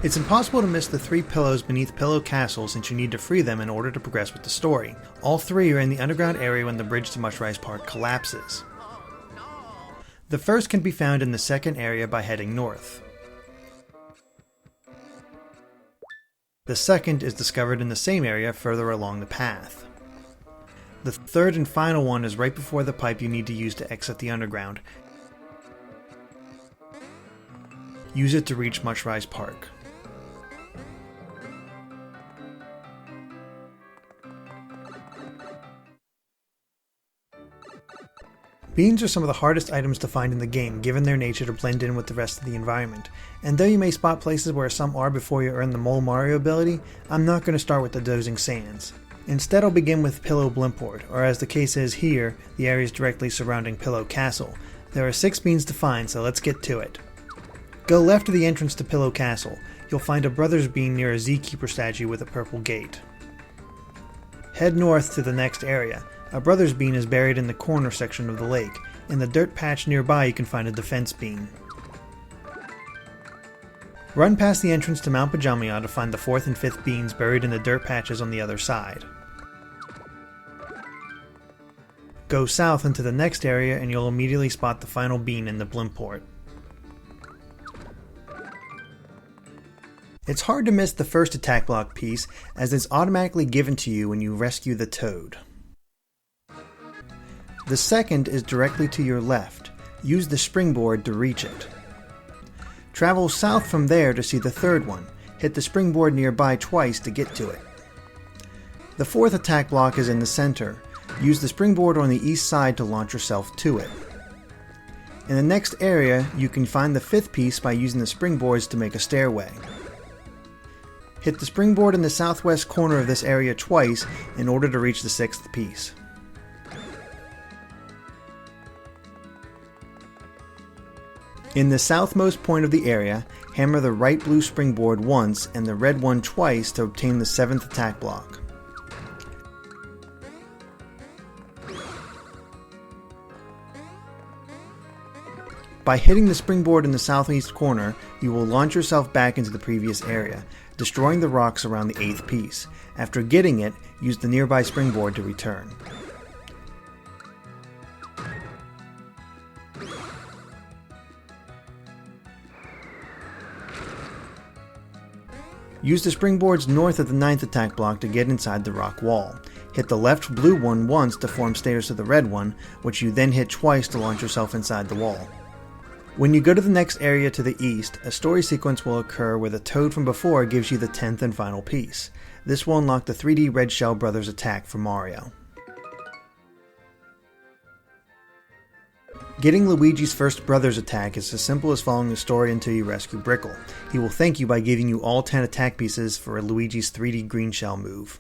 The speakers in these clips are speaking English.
It's impossible to miss the 3 pillows beneath Pillow Castle since you need to free them in order to progress with the story. All 3 are in the underground area when the bridge to Mushrise Park collapses. The first can be found in the second area by heading north. The second is discovered in the same area further along the path. The third and final one is right before the pipe you need to use to exit the underground. Use it to reach Mushrise Park. Beans are some of the hardest items to find in the game, given their nature to blend in with the rest of the environment. And though you may spot places where some are before you earn the Mole Mario ability, I'm not going to start with the Dozing Sands. Instead, I'll begin with Pillow Blimport, or as the case is here, the areas directly surrounding Pillow Castle. There are 6 beans to find, so let's get to it. Go left of the entrance to Pillow Castle. You'll find a Brothers Bean near a Zkeeper statue with a purple gate. Head north to the next area. A Brothers Bean is buried in the corner section of the lake. In the dirt patch nearby you can find a Defense Bean. Run past the entrance to Mount Pajamya to find the 4th and 5th beans buried in the dirt patches on the other side. Go south into the next area and you'll immediately spot the final bean in the Blimport. It's hard to miss the first attack block piece, as it's automatically given to you when you rescue the Toad. The second is directly to your left. Use the springboard to reach it. Travel south from there to see the third one. Hit the springboard nearby twice to get to it. The 4th attack block is in the center. Use the springboard on the east side to launch yourself to it. In the next area, you can find the 5th piece by using the springboards to make a stairway. Hit the springboard in the southwest corner of this area twice in order to reach the 6th piece. In the southmost point of the area, hammer the right blue springboard once and the red one twice to obtain the 7th attack block. By hitting the springboard in the southeast corner, you will launch yourself back into the previous area, destroying the rocks around the 8th piece. After getting it, use the nearby springboard to return. Use the springboards north of the 9th attack block to get inside the rock wall. Hit the left blue one once to form stairs to the red one, which you then hit twice to launch yourself inside the wall. When you go to the next area to the east, a story sequence will occur where the Toad from before gives you the 10th and final piece. This will unlock the 3D Red Shell Brothers attack for Mario. Getting Luigi's first Brothers attack is as simple as following the story until you rescue Brickle. He will thank you by giving you all 10 attack pieces for Luigi's 3D Green Shell move.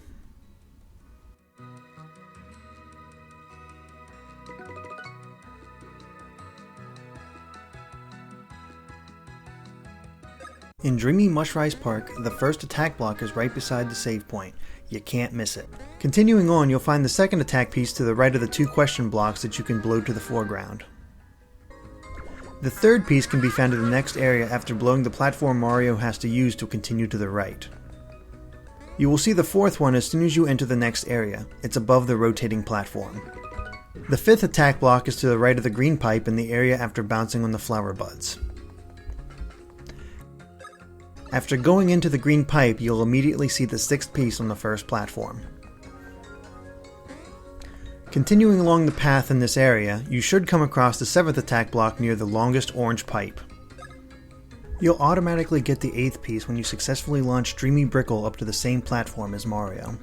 In Dreamy Mushrise Park, the first attack block is right beside the save point. You can't miss it. Continuing on, you'll find the second attack piece to the right of the 2 question blocks that you can blow to the foreground. The third piece can be found in the next area after blowing the platform Mario has to use to continue to the right. You will see the 4th one as soon as you enter the next area. It's above the rotating platform. The 5th attack block is to the right of the green pipe in the area after bouncing on the flower buds. After going into the green pipe, you'll immediately see the 6th piece on the first platform. Continuing along the path in this area, you should come across the 7th attack block near the longest orange pipe. You'll automatically get the 8th piece when you successfully launch Dreamy Brickle up to the same platform as Mario.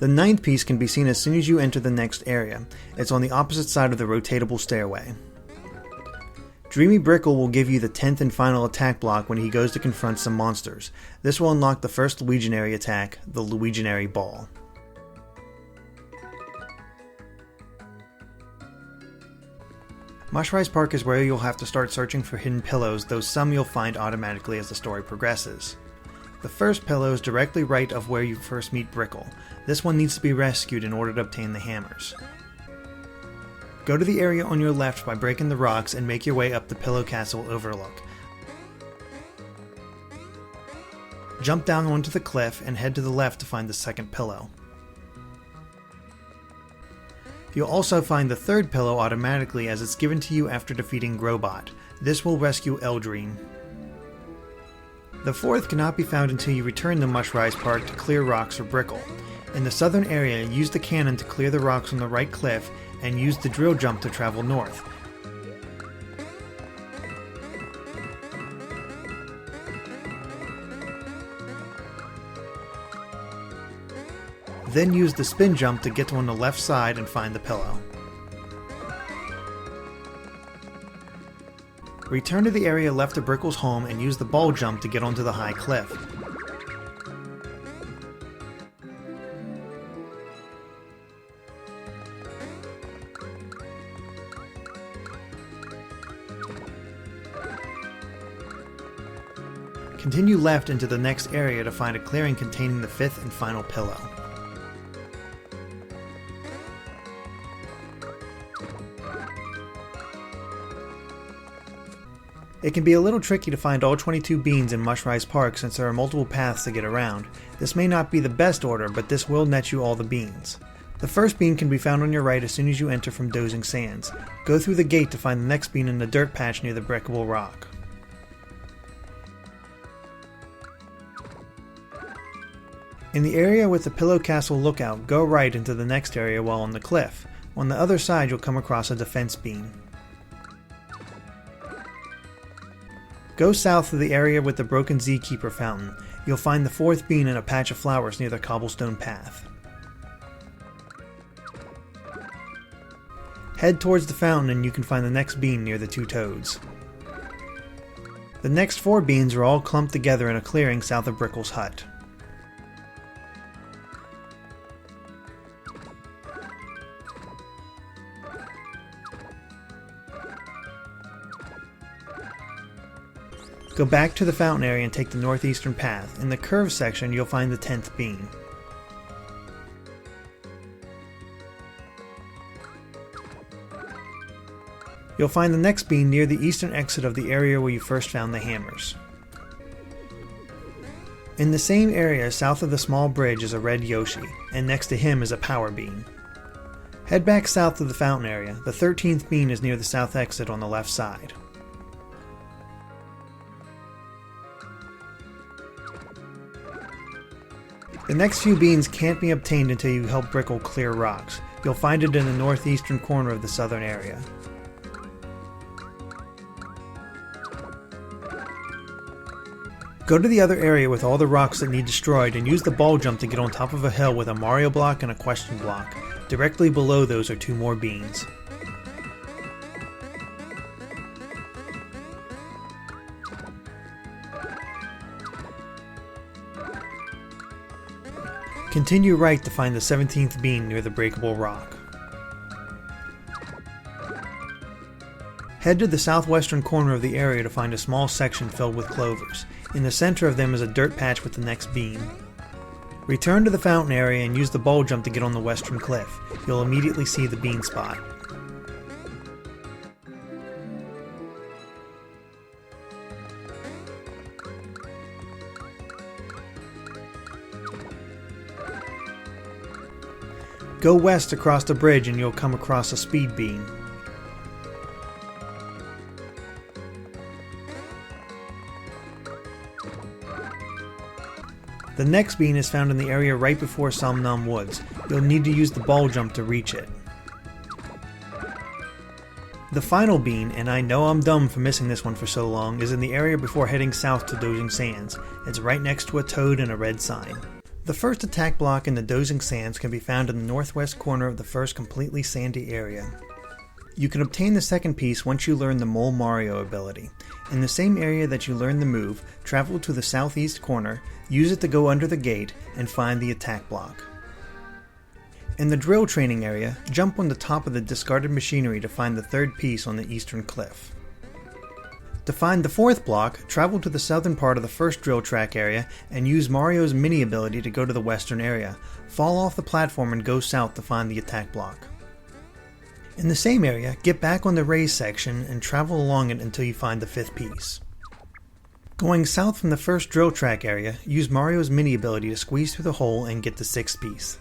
The 9th piece can be seen as soon as you enter the next area. It's on the opposite side of the rotatable stairway. Dreamy Brickle will give you the 10th and final attack block when he goes to confront some monsters. This will unlock the first Luiginary attack, the Luiginary Ball. Mushrise Park is where you'll have to start searching for hidden pillows, though some you'll find automatically as the story progresses. The first pillow is directly right of where you first meet Brickle. This one needs to be rescued in order to obtain the hammers. Go to the area on your left by breaking the rocks and make your way up the Pillow Castle overlook. Jump down onto the cliff and head to the left to find the second pillow. You'll also find the third pillow automatically as it's given to you after defeating Grobot. This will rescue Eldream. The fourth cannot be found until you return to Mushrise Park to clear rocks or Brickle. In the southern area, use the cannon to clear the rocks on the right cliff and use the drill jump to travel north. Then use the spin jump to get to on the left side and find the pillow. Return to the area left of Brickle's home and use the ball jump to get onto the high cliff. Continue left into the next area to find a clearing containing the fifth and final pillow. It can be a little tricky to find all 22 beans in Mushrise Park since there are multiple paths to get around. This may not be the best order, but this will net you all the beans. The first bean can be found on your right as soon as you enter from Dozing Sands. Go through the gate to find the next bean in the dirt patch near the breakable rock. In the area with the Pillow Castle lookout, go right into the next area while on the cliff. On the other side you'll come across a defense bean. Go south to the area with the broken Zkeeper fountain. You'll find the fourth bean in a patch of flowers near the cobblestone path. Head towards the fountain and you can find the next bean near the two toads. The next 4 beans are all clumped together in a clearing south of Brickle's hut. Go back to the fountain area and take the northeastern path. In the curved section, you'll find the 10th bean. You'll find the next bean near the eastern exit of the area where you first found the hammers. In the same area, south of the small bridge is a red Yoshi, and next to him is a power bean. Head back south to the fountain area. The 13th bean is near the south exit on the left side. The next few beans can't be obtained until you help Brickle clear rocks. You'll find it in the northeastern corner of the southern area. Go to the other area with all the rocks that need destroyed and use the ball jump to get on top of a hill with a Mario block and a question block. Directly below those are 2 more beans. Continue right to find the 17th bean near the breakable rock. Head to the southwestern corner of the area to find a small section filled with clovers. In the center of them is a dirt patch with the next bean. Return to the fountain area and use the ball jump to get on the western cliff. You'll immediately see the bean spot. Go west across the bridge and you'll come across a speed bean. The next bean is found in the area right before Somn Woods. You'll need to use the ball jump to reach it. The final bean, and I know I'm dumb for missing this one for so long, is in the area before heading south to Dozing Sands. It's right next to a toad and a red sign. The first attack block in the Dozing Sands can be found in the northwest corner of the first completely sandy area. You can obtain the second piece once you learn the Mole Mario ability. In the same area that you learn the move, travel to the southeast corner, use it to go under the gate, and find the attack block. In the drill training area, jump on the top of the discarded machinery to find the third piece on the eastern cliff. To find the fourth block, travel to the southern part of the first drill track area and use Mario's mini ability to go to the western area. Fall off the platform and go south to find the attack block. In the same area, get back on the raised section and travel along it until you find the fifth piece. Going south from the first drill track area, use Mario's mini ability to squeeze through the hole and get the 6th piece.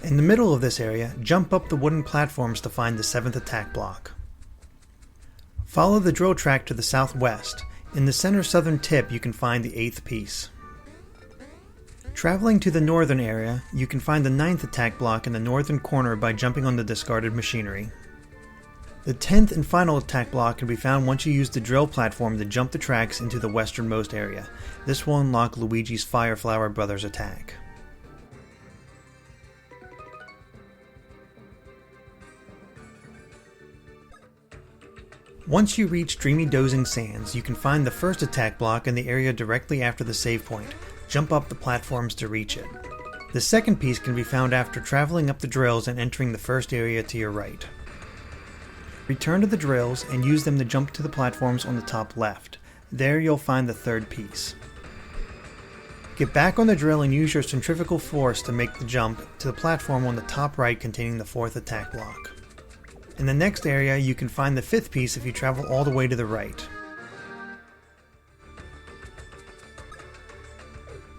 In the middle of this area, jump up the wooden platforms to find the 7th attack block. Follow the drill track to the southwest. In the center southern tip you can find the 8th piece. Traveling to the northern area, you can find the 9th attack block in the northern corner by jumping on the discarded machinery. The 10th and final attack block can be found once you use the drill platform to jump the tracks into the westernmost area. This will unlock Luigi's Fire Flower Brothers attack. Once you reach Dreamy Dozing Sands, you can find the first attack block in the area directly after the save point. Jump up the platforms to reach it. The second piece can be found after traveling up the drills and entering the first area to your right. Return to the drills and use them to jump to the platforms on the top left. There you'll find the 3rd piece. Get back on the drill and use your centrifugal force to make the jump to the platform on the top right containing the 4th attack block. In the next area you can find the 5th piece if you travel all the way to the right.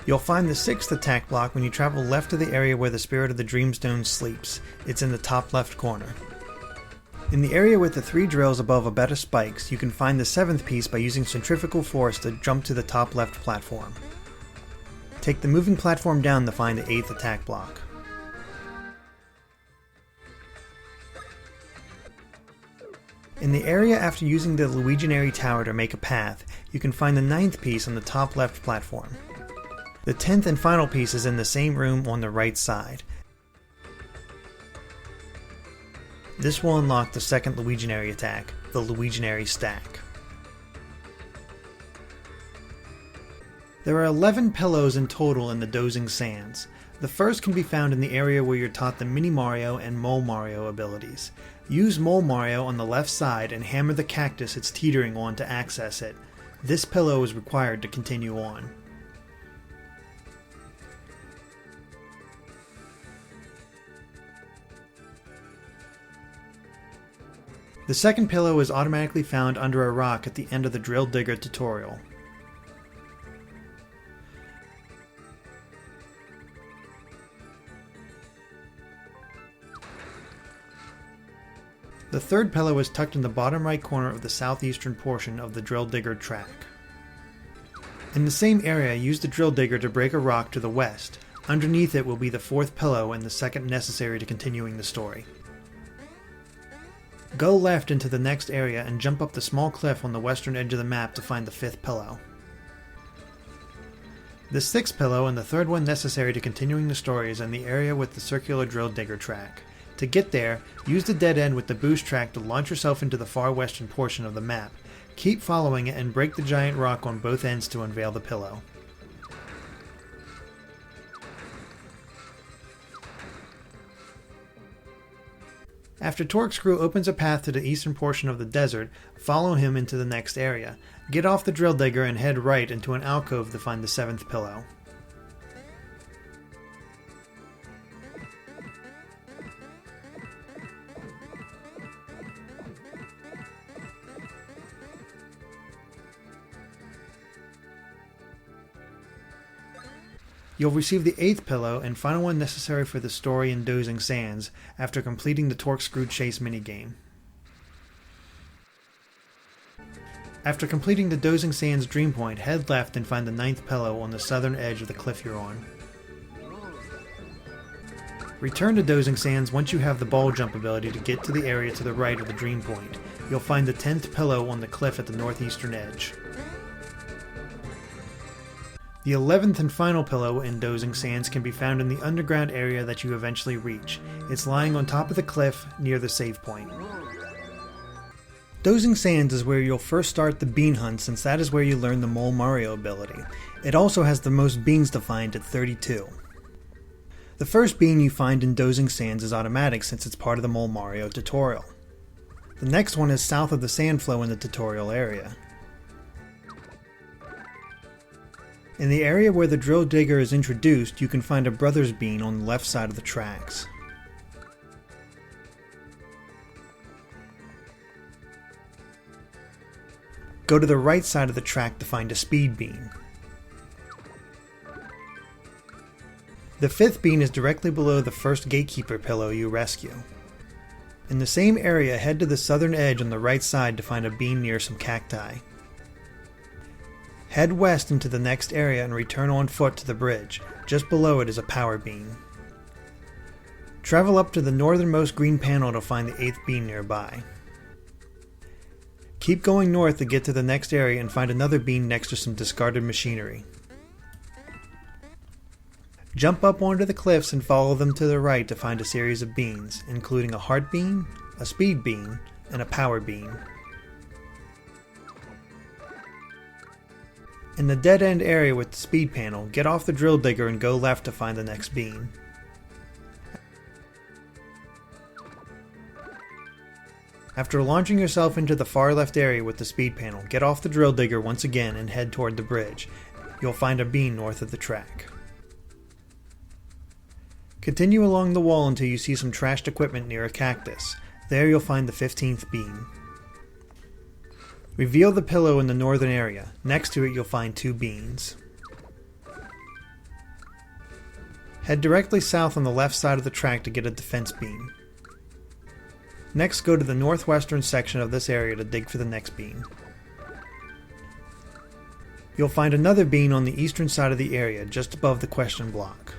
You'll find the 6th attack block when you travel left to the area where the Spirit of the Dreamstone sleeps. It's in the top left corner. In the area with the 3 drills above a bed of spikes, you can find the 7th piece by using centrifugal force to jump to the top left platform. Take the moving platform down to find the 8th attack block. In the area after using the Luiginary Tower to make a path, you can find the 9th piece on the top left platform. The 10th and final piece is in the same room on the right side. This will unlock the 2nd Luiginary attack, the Luiginary Stack. There are 11 pillows in total in the Dozing Sands. The first can be found in the area where you're taught the Mini Mario and Mole Mario abilities. Use Mole Mario on the left side and hammer the cactus it's teetering on to access it. This pillow is required to continue on. The second pillow is automatically found under a rock at the end of the Drill Digger tutorial. The third pillow is tucked in the bottom right corner of the southeastern portion of the Drill Digger track. In the same area, use the Drill Digger to break a rock to the west. Underneath it will be the 4th pillow and the 2nd necessary to continuing the story. Go left into the next area and jump up the small cliff on the western edge of the map to find the 5th pillow. The 6th pillow and the 3rd one necessary to continuing the story is in the area with the circular Drill Digger track. To get there, use the dead end with the boost track to launch yourself into the far western portion of the map. Keep following it and break the giant rock on both ends to unveil the pillow. After Torcscrew opens a path to the eastern portion of the desert, follow him into the next area. Get off the Drill Digger and head right into an alcove to find the 7th pillow. You'll receive the 8th pillow and final one necessary for the story in Dozing Sands after completing the Torcscrew Chase minigame. After completing the Dozing Sands Dream Point, head left and find the 9th pillow on the southern edge of the cliff you're on. Return to Dozing Sands once you have the ball jump ability to get to the area to the right of the Dream Point. You'll find the 10th pillow on the cliff at the northeastern edge. The 11th and final pillow in Dozing Sands can be found in the underground area that you eventually reach. It's lying on top of the cliff near the save point. Dozing Sands is where you'll first start the bean hunt, since that is where you learn the Mole Mario ability. It also has the most beans to find at 32. The first bean you find in Dozing Sands is automatic since it's part of the Mole Mario tutorial. The next one is south of the sand flow in the tutorial area. In the area where the Drill Digger is introduced, you can find a Brothers Bean on the left side of the tracks. Go to the right side of the track to find a speed bean. The 5th bean is directly below the first gatekeeper pillow you rescue. In the same area, head to the southern edge on the right side to find a bean near some cacti. Head west into the next area and return on foot to the bridge. Just below it is a power bean. Travel up to the northernmost green panel to find the 8th bean nearby. Keep going north to get to the next area and find another bean next to some discarded machinery. Jump up onto the cliffs and follow them to the right to find a series of beans, including a heart bean, a speed bean, and a power bean. In the dead-end area with the speed panel, get off the drill digger and go left to find the next bean. After launching yourself into the far left area with the speed panel, get off the drill digger once again and head toward the bridge. You'll find a bean north of the track. Continue along the wall until you see some trashed equipment near a cactus. There you'll find the 15th bean. Reveal the pillow in the northern area. Next to it you'll find 2 beans. Head directly south on the left side of the track to get a defense bean. Next, go to the northwestern section of this area to dig for the next bean. You'll find another bean on the eastern side of the area, just above the question block.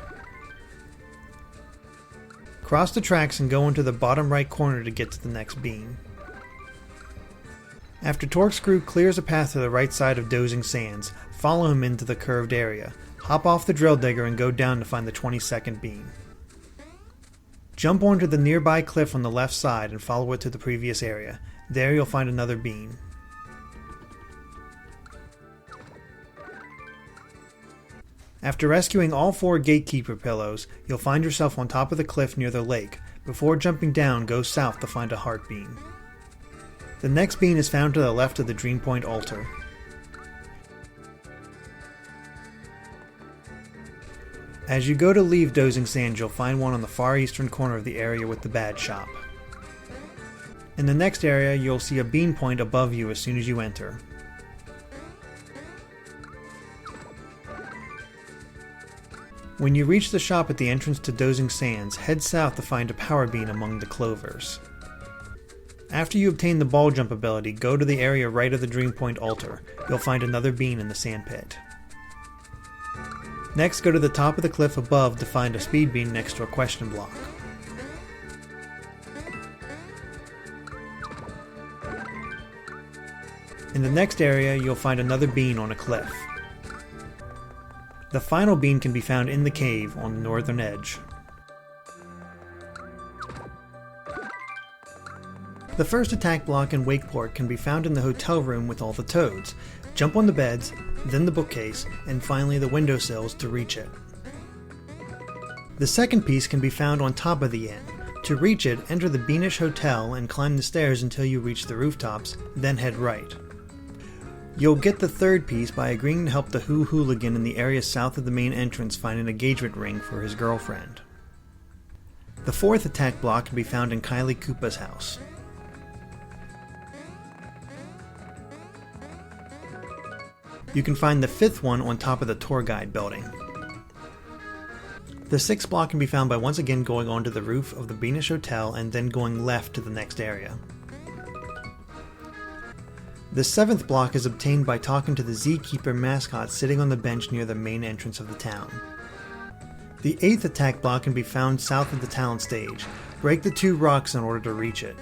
Cross the tracks and go into the bottom right corner to get to the next bean. After Torkscrew clears a path to the right side of Dozing Sands, follow him into the curved area. Hop off the drill digger and go down to find the 22nd bean. Jump onto the nearby cliff on the left side and follow it to the previous area. There you'll find another bean. After rescuing all 4 gatekeeper pillows, you'll find yourself on top of the cliff near the lake. Before jumping down, go south to find a heart bean. The next bean is found to the left of the Dream Point altar. As you go to leave Dozing Sands, you'll find one on the far eastern corner of the area with the bad shop. In the next area, you'll see a bean point above you as soon as you enter. When you reach the shop at the entrance to Dozing Sands, head south to find a power bean among the clovers. After you obtain the ball jump ability, go to the area right of the Dream Point altar. You'll find another bean in the sand pit. Next, go to the top of the cliff above to find a speed bean next to a question block. In the next area, you'll find another bean on a cliff. The final bean can be found in the cave on the northern edge. The first attack block in Wakeport can be found in the hotel room with all the toads. Jump on the beds, then the bookcase, and finally the windowsills to reach it. The second piece can be found on top of the inn. To reach it, enter the Beanish Hotel and climb the stairs until you reach the rooftops, then head right. You'll get the third piece by agreeing to help the Who Hooligan in the area south of the main entrance find an engagement ring for his girlfriend. The fourth attack block can be found in Kylie Koopa's house. You can find the fifth one on top of the tour guide building. The sixth block can be found by once again going onto the roof of the Beanish Hotel and then going left to the next area. The seventh block is obtained by talking to the Zkeeper mascot sitting on the bench near the main entrance of the town. The eighth attack block can be found south of the talent stage. Break the 2 rocks in order to reach it.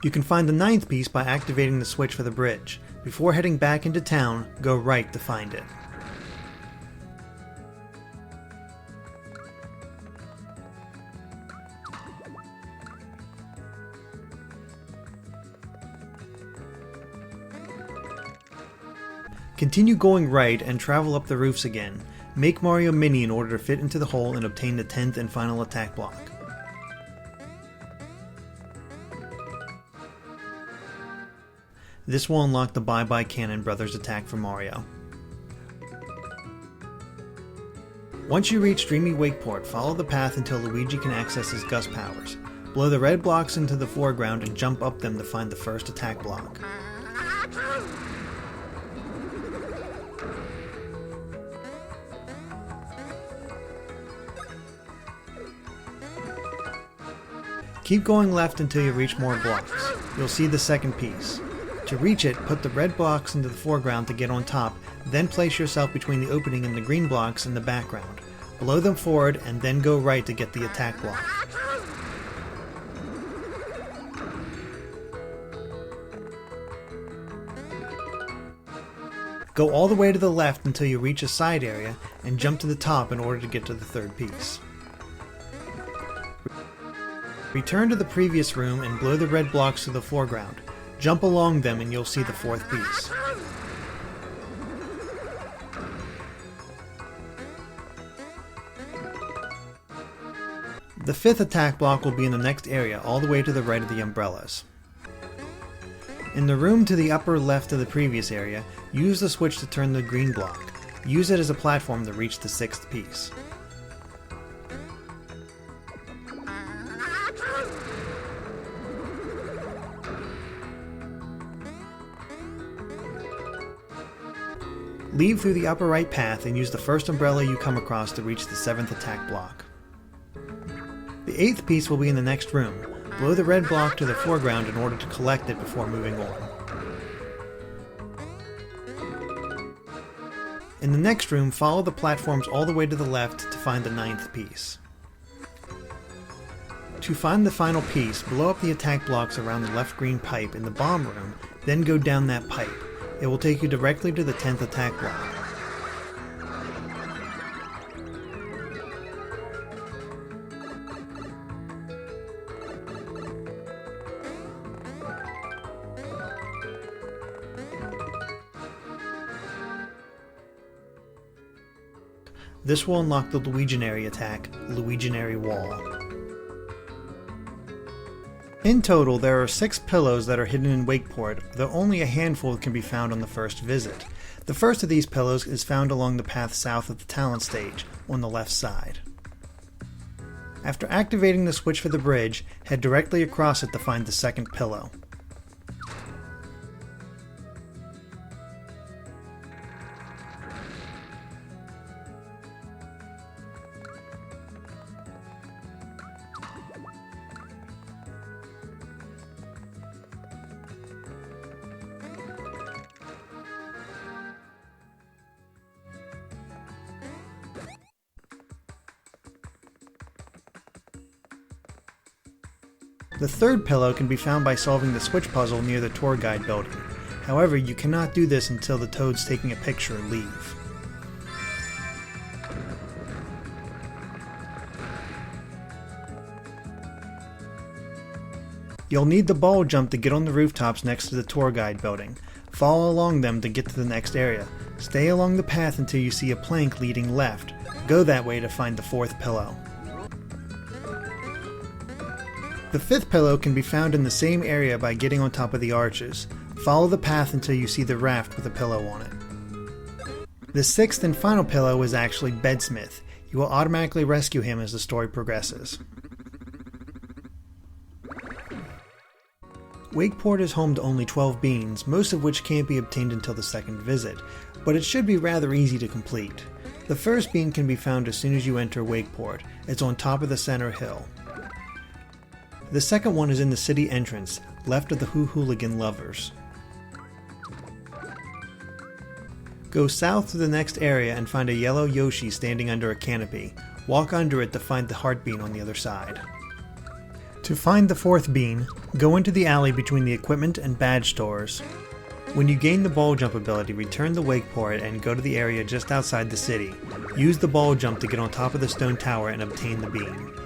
You can find the ninth piece by activating the switch for the bridge. Before heading back into town, go right to find it. Continue going right and travel up the roofs again. Make Mario Mini in order to fit into the hole and obtain the 10th and final attack block. This will unlock the Bye Bye Cannon Brothers attack for Mario. Once you reach Dreamy Wakeport, follow the path until Luigi can access his gust powers. Blow the red blocks into the foreground and jump up them to find the first attack block. Keep going left until you reach more blocks. You'll see the second piece. To reach it, put the red blocks into the foreground to get on top, then place yourself between the opening and the green blocks in the background. Blow them forward and then go right to get the attack block. Go all the way to the left until you reach a side area and jump to the top in order to get to the third piece. Return to the previous room and blow the red blocks to the foreground. Jump along them and you'll see the fourth piece. The fifth attack block will be in the next area, all the way to the right of the umbrellas. In the room to the upper left of the previous area, use the switch to turn the green block. Use it as a platform to reach the sixth piece. Leave through the upper right path and use the first umbrella you come across to reach the seventh attack block. The eighth piece will be in the next room. Blow the red block to the foreground in order to collect it before moving on. In the next room, follow the platforms all the way to the left to find the ninth piece. To find the final piece, blow up the attack blocks around the left green pipe in the bomb room, then go down that pipe. It will take you directly to the 10th attack block. This will unlock the Luiginary attack, Luiginary Wall. In total, there are 6 pillows that are hidden in Wakeport, though only a handful can be found on the first visit. The first of these pillows is found along the path south of the talent stage, on the left side. After activating the switch for the bridge, head directly across it to find the second pillow. The third pillow can be found by solving the switch puzzle near the tour guide building. However, you cannot do this until the toads taking a picture leave. You'll need the ball jump to get on the rooftops next to the tour guide building. Follow along them to get to the next area. Stay along the path until you see a plank leading left. Go that way to find the fourth pillow. The fifth pillow can be found in the same area by getting on top of the arches. Follow the path until you see the raft with a pillow on it. The sixth and final pillow is actually Bedsmith. You will automatically rescue him as the story progresses. Wakeport is home to only 12 beans, most of which can't be obtained until the second visit, but it should be rather easy to complete. The first bean can be found as soon as you enter Wakeport. It's on top of the center hill. The second one is in the city entrance, left of the Hooligan Lovers. Go south to the next area and find a yellow Yoshi standing under a canopy. Walk under it to find the heart bean on the other side. To find the fourth bean, go into the alley between the equipment and badge stores. When you gain the ball jump ability, return to Wakeport and go to the area just outside the city. Use the ball jump to get on top of the stone tower and obtain the bean.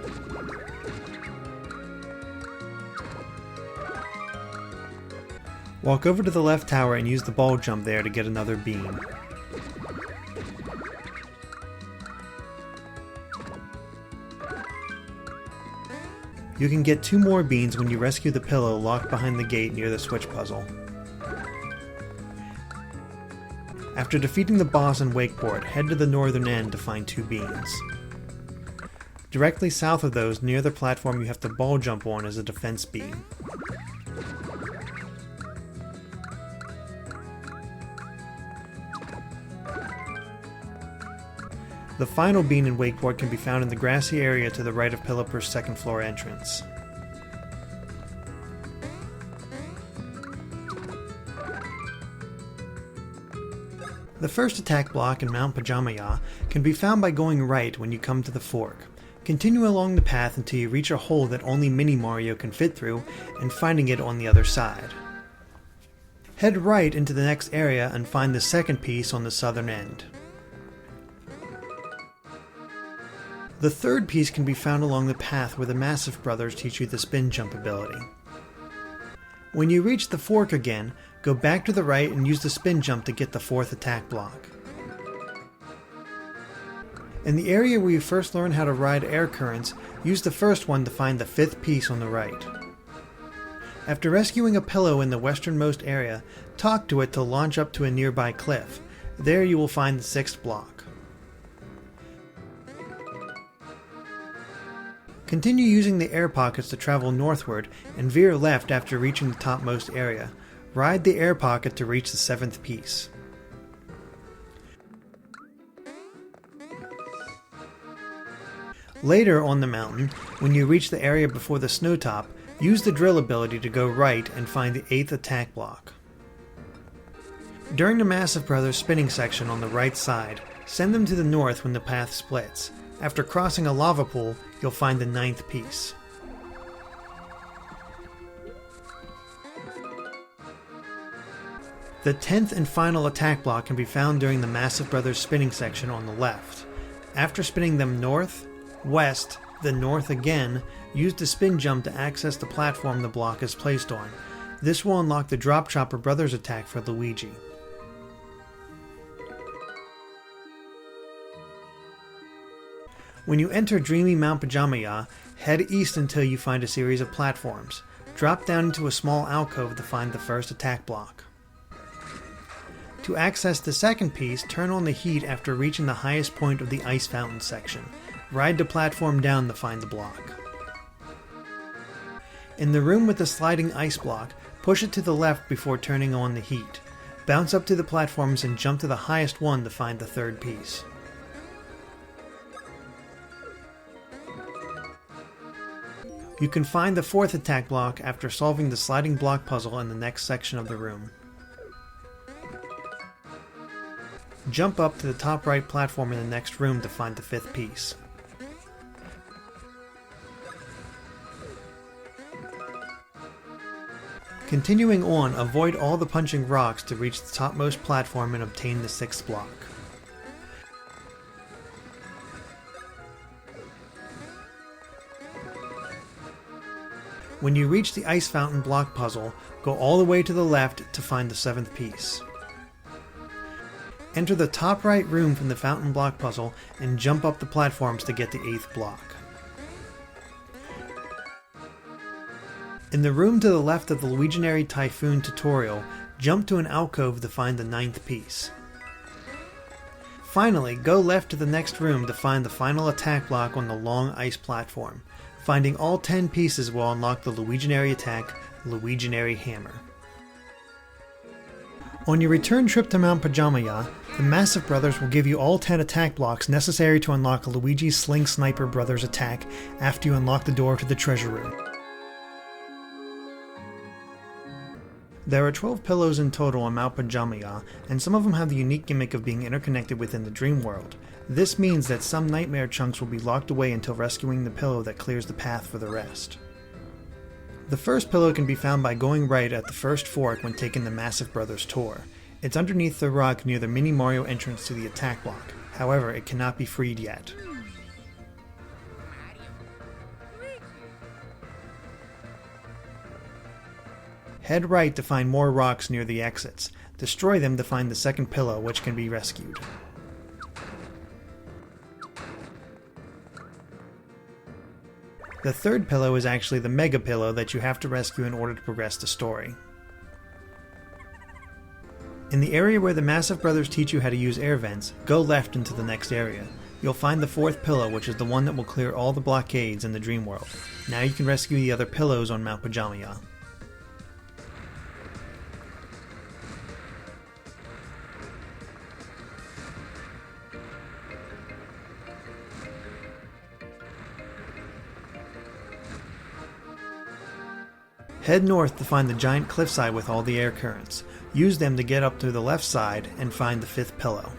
Walk over to the left tower and use the ball jump there to get another bean. You can get 2 more beans when you rescue the pillow locked behind the gate near the switch puzzle. After defeating the boss in Wakeport, head to the northern end to find 2 beans. Directly south of those, near the platform you have to ball jump on, is a defense beam. The final bean in Wakeport can be found in the grassy area to the right of Pilliper's second floor entrance. The first attack block in Mount Pajamya can be found by going right when you come to the fork. Continue along the path until you reach a hole that only Mini Mario can fit through, and finding it on the other side. Head right into the next area and find the second piece on the southern end. The third piece can be found along the path where the Massive Brothers teach you the spin jump ability. When you reach the fork again, go back to the right and use the spin jump to get the fourth attack block. In the area where you first learn how to ride air currents, use the first one to find the fifth piece on the right. After rescuing a pillow in the westernmost area, talk to it to launch up to a nearby cliff. There you will find the sixth block. Continue using the air pockets to travel northward and veer left after reaching the topmost area. Ride the air pocket to reach the seventh piece. Later on the mountain, when you reach the area before the snowtop, use the drill ability to go right and find the eighth attack block. During the Massive Brothers spinning section on the right side, send them to the north when the path splits. After crossing a lava pool, you'll find the ninth piece. The 10th and final attack block can be found during the Massive Brothers spinning section on the left. After spinning them north, west, then north again, use the spin jump to access the platform the block is placed on. This will unlock the Drop Chopper Brothers attack for Luigi. When you enter Dreamy Mount Pajamya, head east until you find a series of platforms. Drop down into a small alcove to find the first attack block. To access the second piece, turn on the heat after reaching the highest point of the ice fountain section. Ride the platform down to find the block. In the room with the sliding ice block, push it to the left before turning on the heat. Bounce up to the platforms and jump to the highest one to find the third piece. You can find the fourth attack block after solving the sliding block puzzle in the next section of the room. Jump up to the top right platform in the next room to find the fifth piece. Continuing on, avoid all the punching rocks to reach the topmost platform and obtain the sixth block. When you reach the ice fountain block puzzle, go all the way to the left to find the seventh piece. Enter the top right room from the fountain block puzzle and jump up the platforms to get the eighth block. In the room to the left of the Luiginary Typhoon tutorial, jump to an alcove to find the ninth piece. Finally, go left to the next room to find the final attack block on the long ice platform. Finding all 10 pieces will unlock the Luiginary attack, Luiginary Hammer. On your return trip to Mount Pajamya, the Massive Brothers will give you all 10 attack blocks necessary to unlock Luigi's Sling Sniper Brothers attack after you unlock the door to the treasure room. There are 12 pillows in total on Mount Pajamya, and some of them have the unique gimmick of being interconnected within the dream world. This means that some nightmare chunks will be locked away until rescuing the pillow that clears the path for the rest. The first pillow can be found by going right at the first fork when taking the Massive Brothers tour. It's underneath the rock near the Mini Mario entrance to the attack block. However, it cannot be freed yet. Head right to find more rocks near the exits. Destroy them to find the second pillow, which can be rescued. The third pillow is actually the Mega Pillow that you have to rescue in order to progress the story. In the area where the Massive Brothers teach you how to use air vents, go left into the next area. You'll find the 4th pillow, which is the one that will clear all the blockades in the dream world. Now you can rescue the other pillows on Mount Pajamya. Head north to find the giant cliffside with all the air currents. Use them to get up to the left side and find the 5th pillow.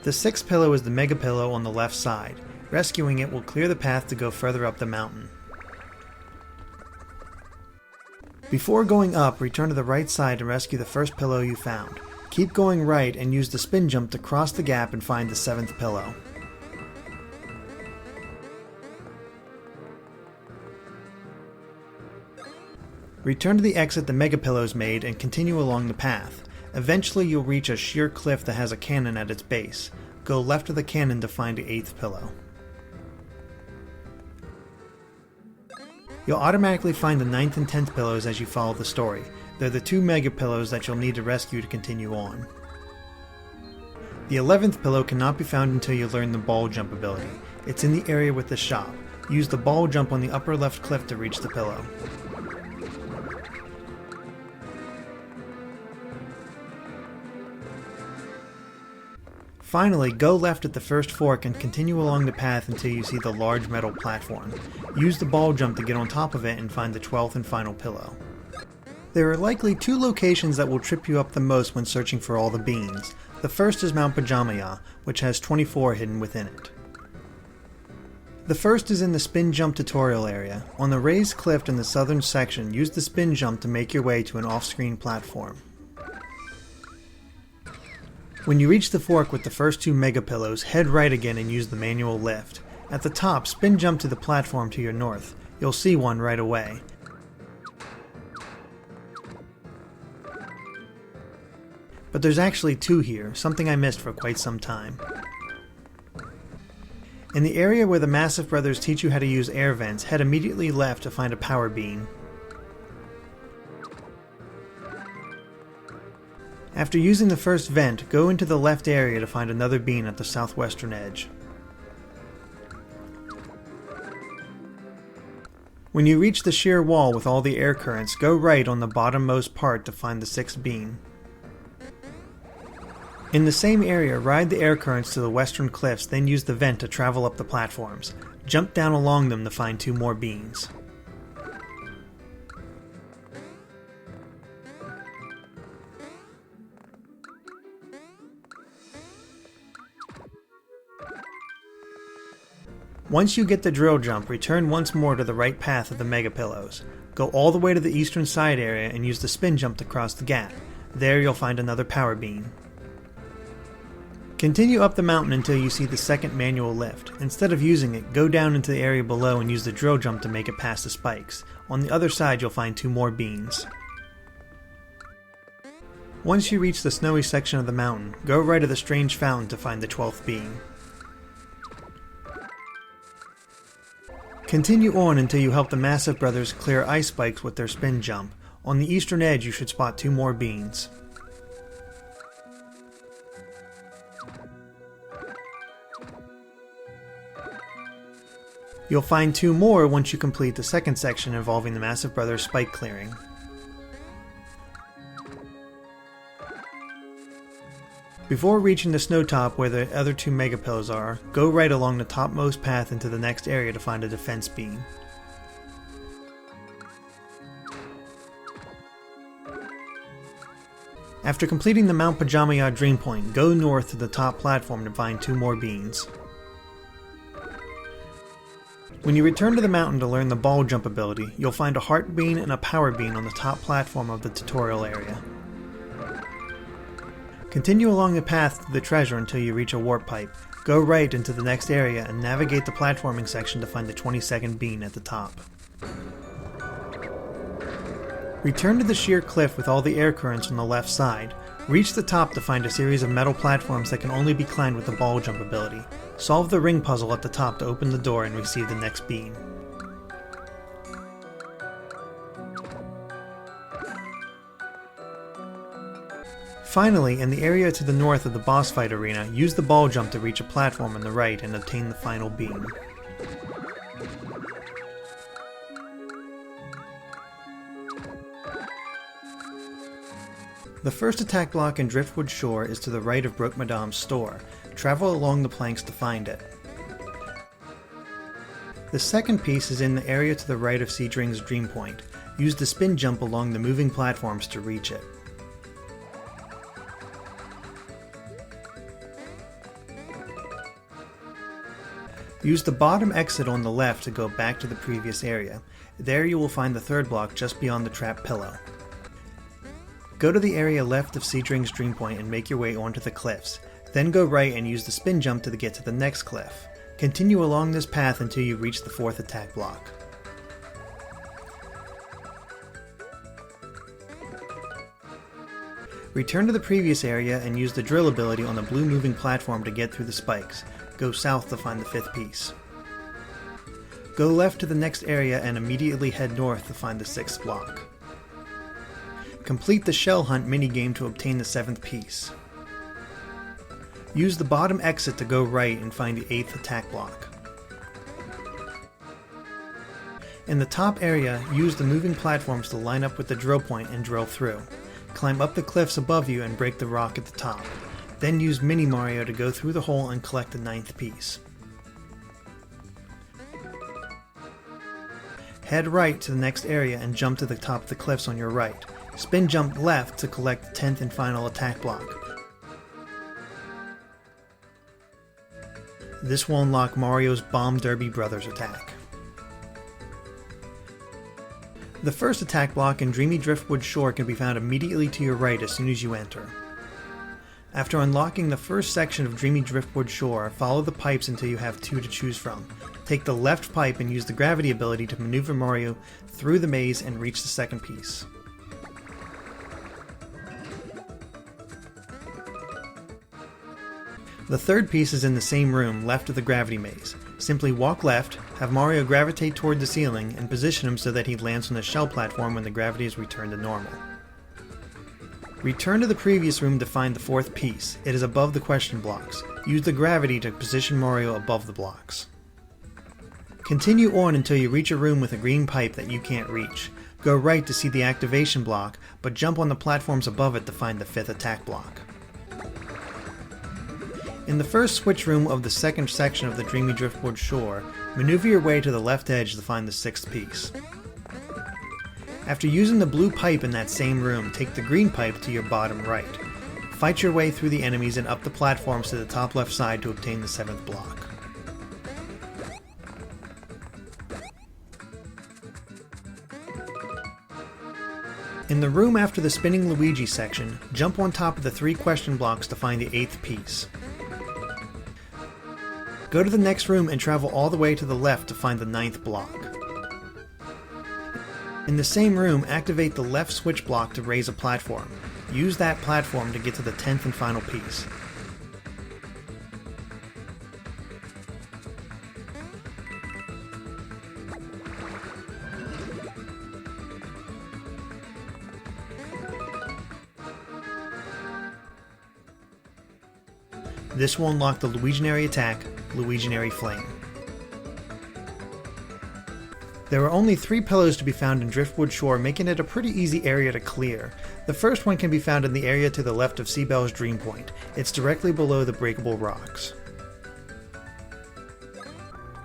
The 6th pillow is the mega pillow on the left side. Rescuing it will clear the path to go further up the mountain. Before going up, return to the right side and rescue the 1st pillow you found. Keep going right and use the spin jump to cross the gap and find the 7th pillow. Return to the exit the mega pillows made and continue along the path. Eventually you'll reach a sheer cliff that has a cannon at its base. Go left of the cannon to find the 8th pillow. You'll automatically find the 9th and 10th pillows as you follow the story. They're the 2 mega pillows that you'll need to rescue to continue on. The 11th pillow cannot be found until you learn the ball jump ability. It's in the area with the shop. Use the ball jump on the upper left cliff to reach the pillow. Finally, go left at the first fork and continue along the path until you see the large metal platform. Use the ball jump to get on top of it and find the 12th and final pillow. There are likely 2 locations that will trip you up the most when searching for all the beans. The first is Mount Pajamya, which has 24 hidden within it. The first is in the spin jump tutorial area. On the raised cliff in the southern section, use the spin jump to make your way to an off-screen platform. When you reach the fork with the first 2 mega pillows, head right again and use the manual lift. At the top, spin jump to the platform to your north. You'll see one right away. But there's actually 2 here, something I missed for quite some time. In the area where the Massive Brothers teach you how to use air vents, head immediately left to find a power beam. After using the first vent, go into the left area to find another beam at the southwestern edge. When you reach the sheer wall with all the air currents, go right on the bottommost part to find the 6th beam. In the same area, ride the air currents to the western cliffs, then use the vent to travel up the platforms. Jump down along them to find 2 more beams. Once you get the drill jump, return once more to the right path of the mega pillows. Go all the way to the eastern side area and use the spin jump to cross the gap. There you'll find another power beam. Continue up the mountain until you see the 2nd manual lift. Instead of using it, go down into the area below and use the drill jump to make it past the spikes. On the other side you'll find 2 more beams. Once you reach the snowy section of the mountain, go right of the strange fountain to find the 12th beam. Continue on until you help the Massive Brothers clear ice spikes with their spin jump. On the eastern edge you should spot 2 more beams. You'll find 2 more once you complete the 2nd section involving the Massive Brothers spike clearing. Before reaching the snow top where the other 2 mega pillows are, go right along the topmost path into the next area to find a defense beam. After completing the Mount Pajamya Dream Point, go north to the top platform to find 2 more beams. When you return to the mountain to learn the ball jump ability, you'll find a heart beam and a power beam on the top platform of the tutorial area. Continue along the path to the treasure until you reach a warp pipe. Go right into the next area and navigate the platforming section to find the 22nd beam at the top. Return to the sheer cliff with all the air currents on the left side. Reach the top to find a series of metal platforms that can only be climbed with the ball jump ability. Solve the ring puzzle at the top to open the door and receive the next beam. Finally, in the area to the north of the boss fight arena, use the ball jump to reach a platform on the right and obtain the final beam. The first attack block in Driftwood Shore is to the right of Broke Madame's store. Travel along the planks to find it. The second piece is in the area to the right of Seedring's Dream Point. Use the spin jump along the moving platforms to reach it. Use the bottom exit on the left to go back to the previous area. There you will find the third block just beyond the trap pillow. Go to the area left of Seedring's Dream Point and make your way onto the cliffs. Then go right and use the spin jump to get to the next cliff. Continue along this path until you reach the fourth attack block. Return to the previous area and use the drill ability on the blue moving platform to get through the spikes. Go south to find the fifth piece. Go left to the next area and immediately head north to find the sixth block. Complete the Shell Hunt minigame to obtain the seventh piece. Use the bottom exit to go right and find the eighth attack block. In the top area, use the moving platforms to line up with the drill point and drill through. Climb up the cliffs above you and break the rock at the top. Then use Mini Mario to go through the hole and collect the ninth piece. Head right to the next area and jump to the top of the cliffs on your right. Spin jump left to collect the 10th and final attack block. This will unlock Mario's Bomb Derby Brothers attack. The first attack block in Dreamy Driftwood Shore can be found immediately to your right as soon as you enter. After unlocking the first section of Dreamy Driftwood Shore, follow the pipes until you have two to choose from. Take the left pipe and use the gravity ability to maneuver Mario through the maze and reach the second piece. The third piece is in the same room, left of the gravity maze. Simply walk left, have Mario gravitate toward the ceiling, and position him so that he lands on the shell platform when the gravity is returned to normal. Return to the previous room to find the fourth piece. It is above the question blocks. Use the gravity to position Mario above the blocks. Continue on until you reach a room with a green pipe that you can't reach. Go right to see the activation block, but jump on the platforms above it to find the fifth attack block. In the first switch room of the second section of the Dreamy Driftwood Shore, maneuver your way to the left edge to find the sixth piece. After using the blue pipe in that same room, take the green pipe to your bottom right. Fight your way through the enemies and up the platforms to the top left side to obtain the seventh block. In the room after the Spinning Luigi section, jump on top of the three question blocks to find the eighth piece. Go to the next room and travel all the way to the left to find the ninth block. In the same room, activate the left switch block to raise a platform. Use that platform to get to the 10th and final piece. This will unlock the Luiginary attack, Luiginary Flame. There are only 3 pillows to be found in Driftwood Shore, making it a pretty easy area to clear. The first one can be found in the area to the left of Seabell's Dream Point. It's directly below the breakable rocks.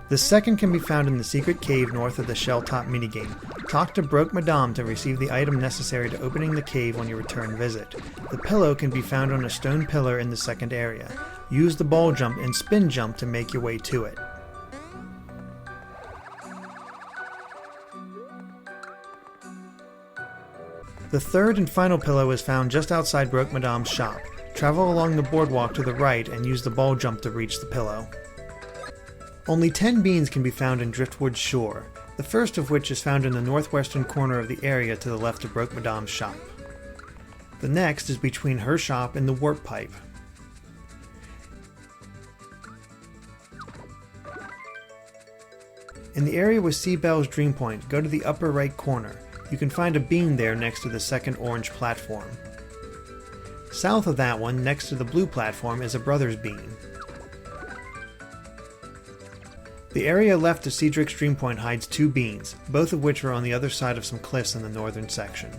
The second can be found in the secret cave north of the Shell Top minigame. Talk to Broke Madame to receive the item necessary to opening the cave on your return visit. The pillow can be found on a stone pillar in the second area. Use the ball jump and spin jump to make your way to it. The third and final pillow is found just outside Broke Madame's shop. Travel along the boardwalk to the right and use the ball jump to reach the pillow. Only 10 beans can be found in Driftwood Shore, the first of which is found in the northwestern corner of the area to the left of Broke Madame's shop. The next is between her shop and the warp pipe. In the area with Seabell's Dream Point, go to the upper right corner. You can find a bean there next to the second orange platform. South of that one, next to the blue platform, is a Brothers Beam. The area left of Cedric's Dream Point hides 2 beans, both of which are on the other side of some cliffs in the northern section.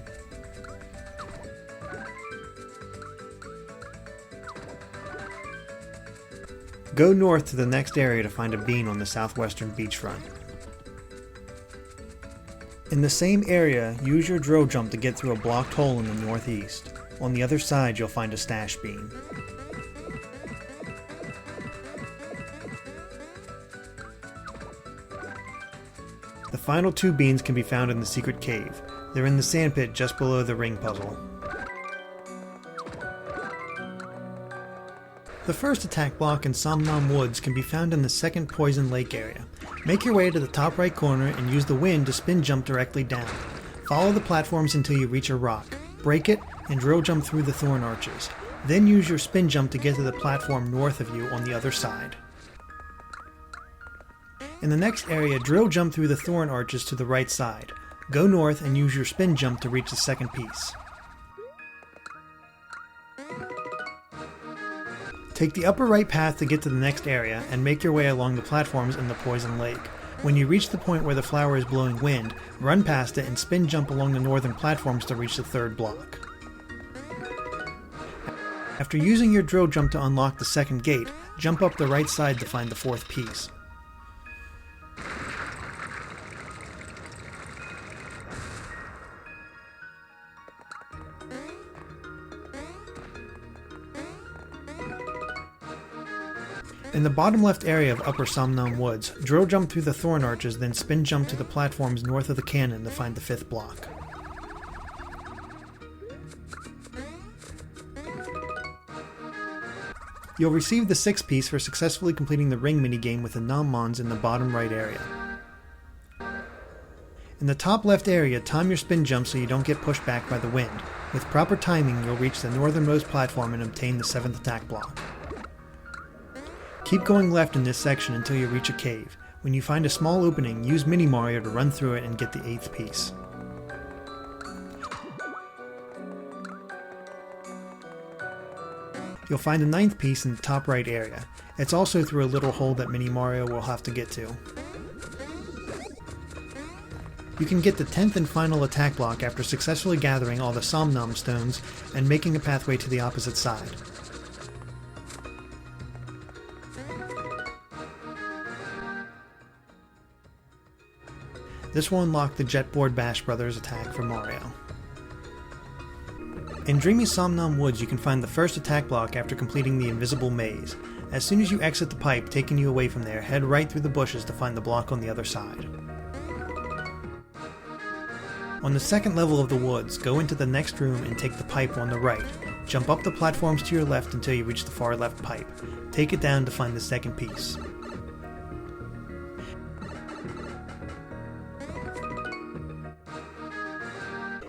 Go north to the next area to find a bean on the southwestern beachfront. In the same area, use your drill jump to get through a blocked hole in the northeast. On the other side, you'll find a stash bean. The final 2 beans can be found in the secret cave. They're in the sandpit just below the ring puzzle. The first attack block in Somn Woods can be found in the second Poison Lake area. Make your way to the top right corner and use the wind to spin jump directly down. Follow the platforms until you reach a rock. Break it and drill jump through the thorn arches. Then use your spin jump to get to the platform north of you on the other side. In the next area, drill jump through the thorn arches to the right side. Go north and use your spin jump to reach the second piece. Take the upper right path to get to the next area and make your way along the platforms in the Poison Lake. When you reach the point where the flower is blowing wind, run past it and spin jump along the northern platforms to reach the third block. After using your drill jump to unlock the second gate, jump up the right side to find the fourth piece. In the bottom left area of Upper Somn Woods, drill jump through the thorn arches, then spin jump to the platforms north of the cannon to find the 5th block. You'll receive the 6th piece for successfully completing the ring minigame with the Nom-Mons in the bottom right area. In the top left area, time your spin jump so you don't get pushed back by the wind. With proper timing, you'll reach the northernmost platform and obtain the 7th attack block. Keep going left in this section until you reach a cave. When you find a small opening, use Mini Mario to run through it and get the 8th piece. You'll find the 9th piece in the top right area. It's also through a little hole that Mini Mario will have to get to. You can get the 10th and final attack block after successfully gathering all the Somnom stones and making a pathway to the opposite side. This will unlock the Jetboard Bash Brothers attack for Mario. In Dreamy Somn Woods, you can find the first attack block after completing the invisible maze. As soon as you exit the pipe taking you away from there, head right through the bushes to find the block on the other side. On the second level of the woods, go into the next room and take the pipe on the right. Jump up the platforms to your left until you reach the far left pipe. Take it down to find the second piece.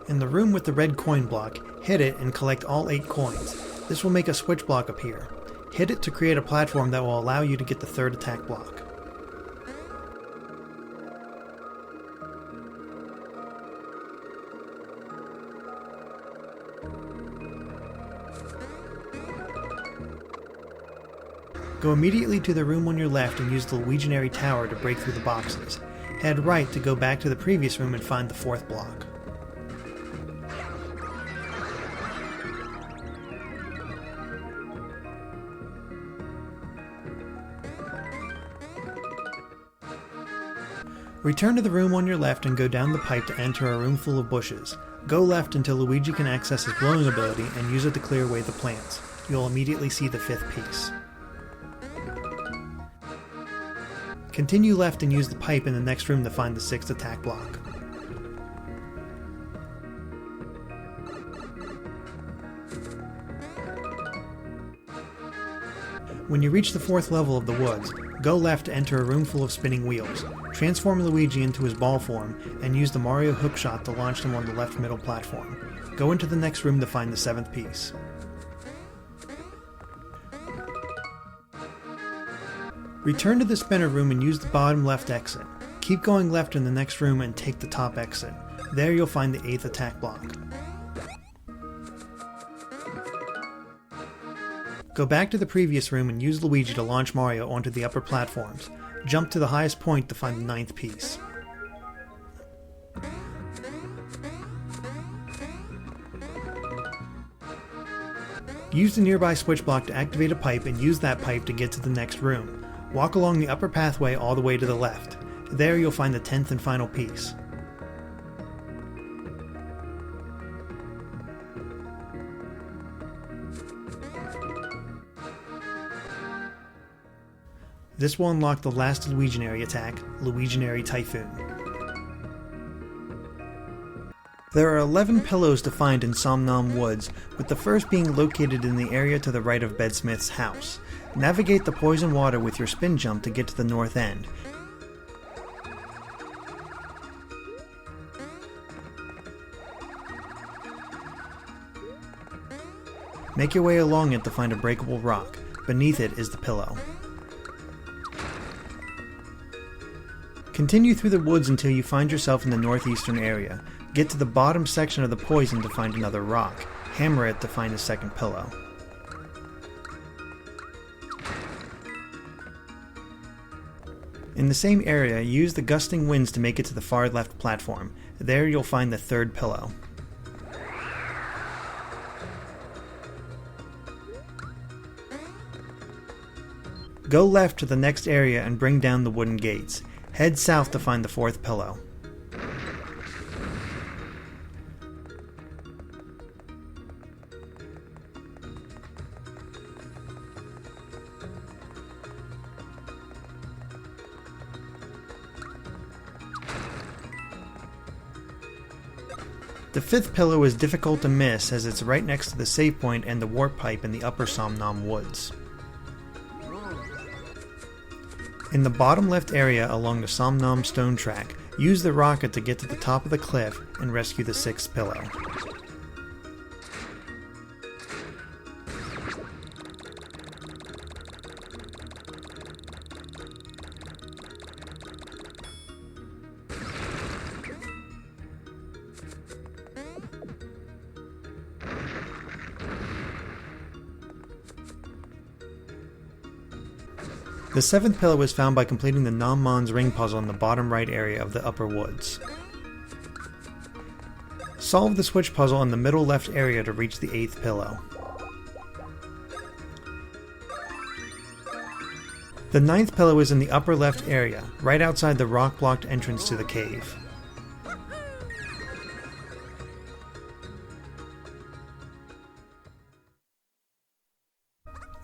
In the room with the red coin block, hit it and collect all 8 coins. This will make a switch block appear. Hit it to create a platform that will allow you to get the 3rd attack block. Go immediately to the room on your left and use the Luiginary Tower to break through the boxes. Head right to go back to the previous room and find the 4th block. Return to the room on your left and go down the pipe to enter a room full of bushes. Go left until Luigi can access his blowing ability and use it to clear away the plants. You'll immediately see the 5th piece. Continue left and use the pipe in the next room to find the 6th attack block. When you reach the 4th level of the woods, go left to enter a room full of spinning wheels. Transform Luigi into his ball form and use the Mario hookshot to launch him on the left middle platform. Go into the next room to find the 7th piece. Return to the spinner room and use the bottom left exit. Keep going left in the next room and take the top exit. There you'll find the 8th attack block. Go back to the previous room and use Luigi to launch Mario onto the upper platforms. Jump to the highest point to find the 9th piece. Use the nearby switch block to activate a pipe and use that pipe to get to the next room. Walk along the upper pathway all the way to the left. There you'll find the 10th and final piece. This will unlock the last Luiginary attack, Luiginary Typhoon. There are 11 pillows to find in Somn Woods, with the first being located in the area to the right of Bedsmith's house. Navigate the poison water with your spin jump to get to the north end. Make your way along it to find a breakable rock. Beneath it is the pillow. Continue through the woods until you find yourself in the northeastern area. Get to the bottom section of the poison to find another rock. Hammer it to find a second pillow. In the same area, use the gusting winds to make it to the far left platform. There you'll find the 3rd pillow. Go left to the next area and bring down the wooden gates. Head south to find the 4th pillow. The 5th pillow is difficult to miss as it's right next to the save point and the warp pipe in the upper Somn Woods. In the bottom left area along the Somn stone track, use the rocket to get to the top of the cliff and rescue the 6th pillow. The 7th pillow is found by completing the Nom-Mon's ring puzzle in the bottom right area of the upper woods. Solve the switch puzzle in the middle left area to reach the 8th pillow. The 9th pillow is in the upper left area, right outside the rock-blocked entrance to the cave.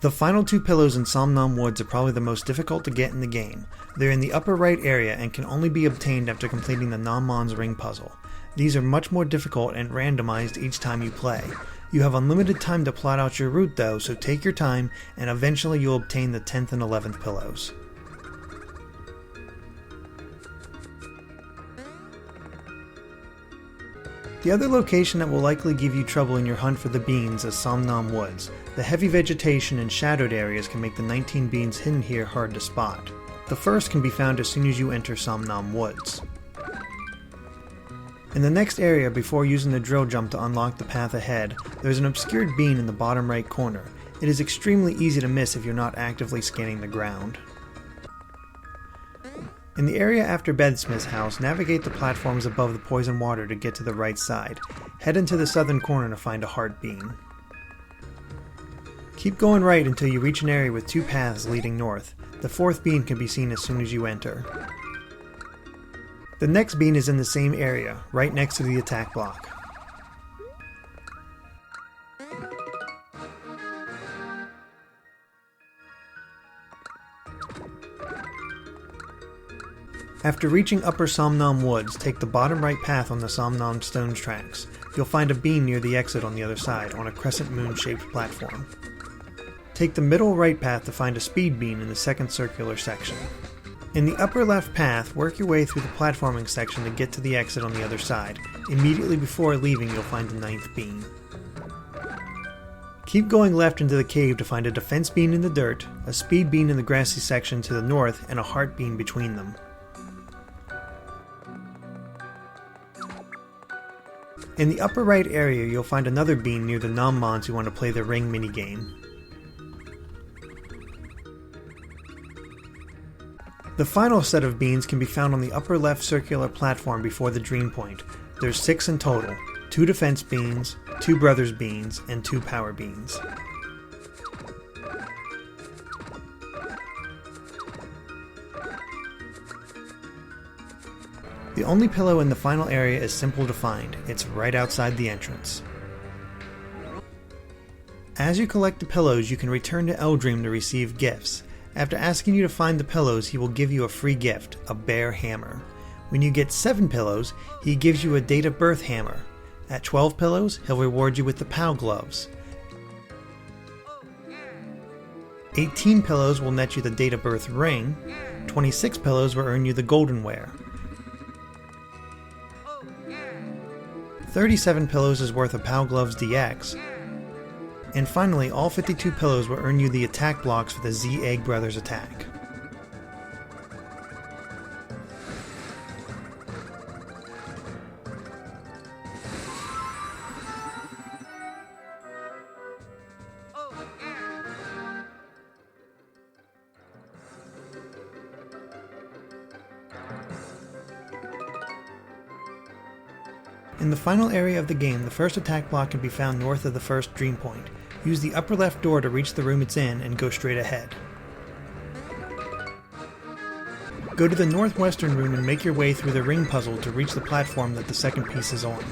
The final 2 pillows in Somn Woods are probably the most difficult to get in the game. They're in the upper right area and can only be obtained after completing the Nom-Mon's ring puzzle. These are much more difficult and randomized each time you play. You have unlimited time to plot out your route though, so take your time and eventually you'll obtain the 10th and 11th pillows. The other location that will likely give you trouble in your hunt for the beans is Somn Woods. The heavy vegetation and shadowed areas can make the 19 beans hidden here hard to spot. The first can be found as soon as you enter Somn Woods. In the next area, before using the drill jump to unlock the path ahead, there's an obscured bean in the bottom right corner. It is extremely easy to miss if you're not actively scanning the ground. In the area after Bedsmith's house, navigate the platforms above the poison water to get to the right side. Head into the southern corner to find a heart bean. Keep going right until you reach an area with 2 paths leading north. The 4th bean can be seen as soon as you enter. The next bean is in the same area, right next to the attack block. After reaching upper Somn Woods, take the bottom right path on the Somn stone tracks. You'll find a bean near the exit on the other side, on a crescent moon-shaped platform. Take the middle right path to find a speed bean in the second circular section. In the upper left path, work your way through the platforming section to get to the exit on the other side. Immediately before leaving, you'll find the 9th bean. Keep going left into the cave to find a defense bean in the dirt, a speed bean in the grassy section to the north, and a heart bean between them. In the upper right area, you'll find another bean near the Nom-Mons who want to play the ring minigame. The final set of beans can be found on the upper left circular platform before the dream point. There's 6 in total, 2 defense beans, 2 brothers beans, and 2 power beans. The only pillow in the final area is simple to find. It's right outside the entrance. As you collect the pillows, you can return to Eldream to receive gifts. After asking you to find the pillows, he will give you a free gift, a bear hammer. When you get 7 pillows, he gives you a date of birth hammer. At 12 pillows, he'll reward you with the POW gloves. 18 pillows will net you the date of birth ring. 26 pillows will earn you the goldenware. 37 pillows is worth a POW gloves DX. And finally, all 52 pillows will earn you the attack blocks for the Z Egg Brothers attack. In the final area of the game, the first attack block can be found north of the first dream point. Use the upper left door to reach the room it's in and go straight ahead. Go to the northwestern room and make your way through the ring puzzle to reach the platform that the second piece is on.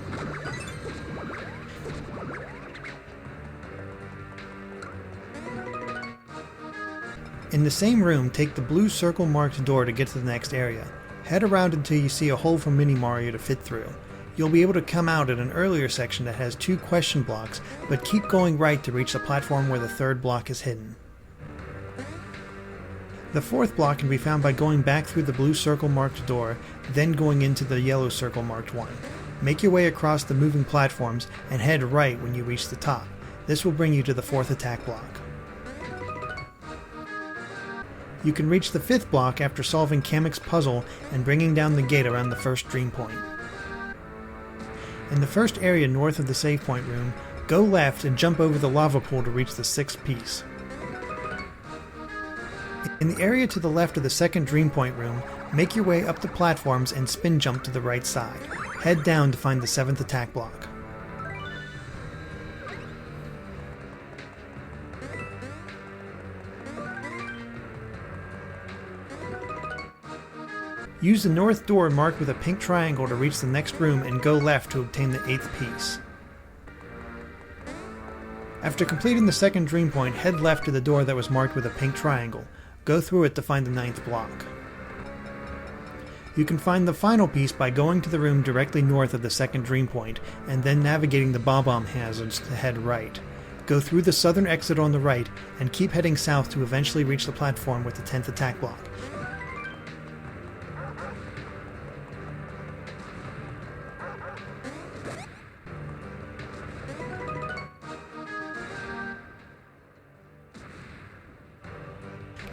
In the same room, take the blue circle marked door to get to the next area. Head around until you see a hole for Mini Mario to fit through. You'll be able to come out at an earlier section that has 2 question blocks, but keep going right to reach the platform where the third block is hidden. The fourth block can be found by going back through the blue circle marked door, then going into the yellow circle marked one. Make your way across the moving platforms and head right when you reach the top. This will bring you to the fourth attack block. You can reach the fifth block after solving Kamek's puzzle and bringing down the gate around the first dream point. In the first area north of the save point room, go left and jump over the lava pool to reach the sixth piece. In the area to the left of the second dream point room, make your way up the platforms and spin jump to the right side. Head down to find the seventh attack block. Use the north door marked with a pink triangle to reach the next room and go left to obtain the eighth piece. After completing the second dream point, head left to the door that was marked with a pink triangle. Go through it to find the ninth block. You can find the final piece by going to the room directly north of the second dream point, and then navigating the bomb hazards to head right. Go through the southern exit on the right, and keep heading south to eventually reach the platform with the 10th attack block.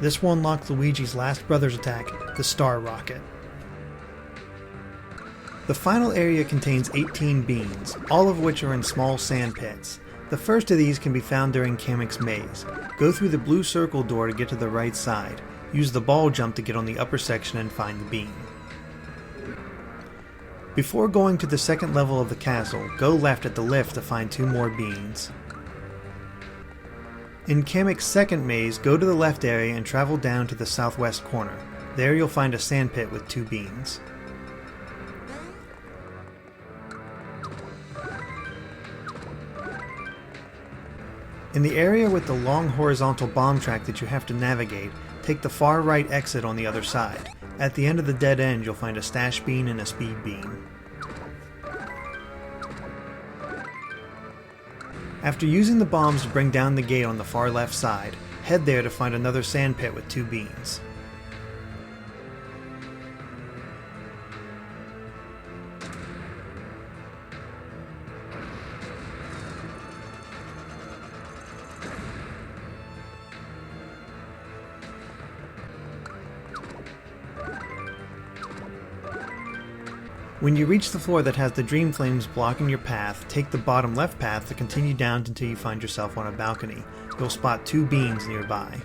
This will unlock Luigi's last brother's attack, the Star Rocket. The final area contains 18 beans, all of which are in small sand pits. The first of these can be found during Kamek's maze. Go through the blue circle door to get to the right side. Use the ball jump to get on the upper section and find the bean. Before going to the second level of the castle, go left at the lift to find 2 more beans. In Kamek's second maze, go to the left area and travel down to the southwest corner. There you'll find a sand pit with 2 beans. In the area with the long horizontal bomb track that you have to navigate, take the far right exit on the other side. At the end of the dead end, you'll find a stash bean and a speed bean. After using the bombs to bring down the gate on the far left side, head there to find another sand pit with 2 beans. When you reach the floor that has the dream flames blocking your path, take the bottom left path to continue down until you find yourself on a balcony. You'll spot 2 beans nearby.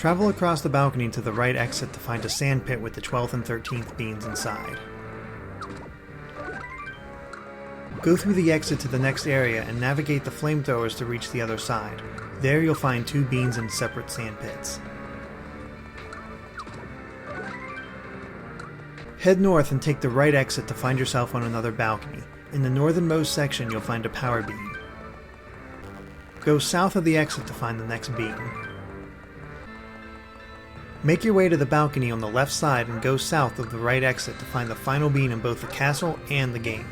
Travel across the balcony to the right exit to find a sand pit with the 12th and 13th beans inside. Go through the exit to the next area and navigate the flamethrowers to reach the other side. There you'll find 2 beans in separate sand pits. Head north and take the right exit to find yourself on another balcony. In the northernmost section you'll find a power beam. Go south of the exit to find the next beam. Make your way to the balcony on the left side and go south of the right exit to find the final beam in both the castle and the game.